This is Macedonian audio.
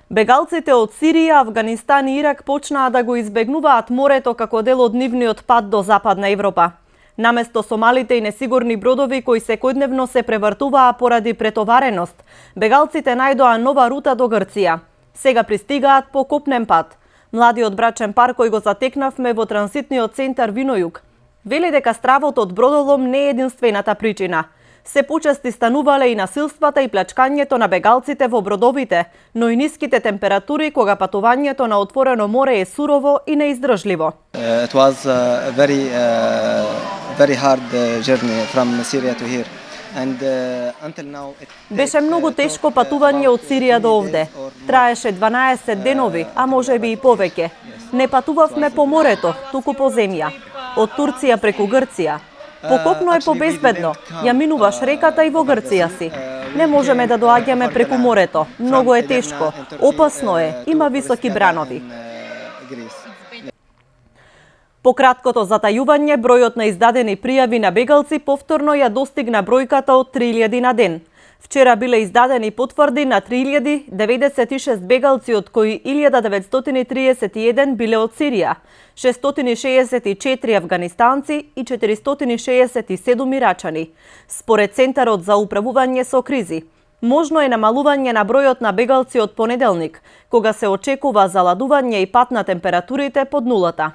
Бегалците од Сирија, Авганистан и Ирак почнаа да го избегнуваат морето како дел од нивниот пат до Западна Европа. Наместо со малите и несигурни бродови кои секојдневно се превртуваа поради претовареност, бегалците најдоа нова рута до Грција. Сега пристигаат по копнен пат. Младиот брачен пар кој го затекнавме во транситниот центар Винојуг вели дека стравот од бродолом не е единствената причина. Се почести станувале и насилствата и плачкањето на бегалците во бродовите, но и ниските температури кога патувањето на отворено море е сурово и неиздржливо. It was a very hard journey from Syria to here. And until now Беше многу тешко патување од Сирија до овде. Траеше 12 денови, а можеби и повеќе. Не патувавме по морето, туку по земја. Од Турција преку Грција. По копно е побезбедно. Ја минуваш реката и во Грција си. Не можеме да доаѓаме преку морето. Многу е тешко. Опасно е. Има високи бранови. По краткото затајување, бројот на издадени пријави на бегалци повторно ја достигна бројката од 3000 на ден. Вчера биле издадени потврди на 3096 бегалци, од кои 1931 биле од Сирија, 664 афганистанци и 467 ирачани. Според Центарот за управување со кризи, можно е намалување на бројот на бегалци од понеделник, кога се очекува заладување и пат на температурите под нулата.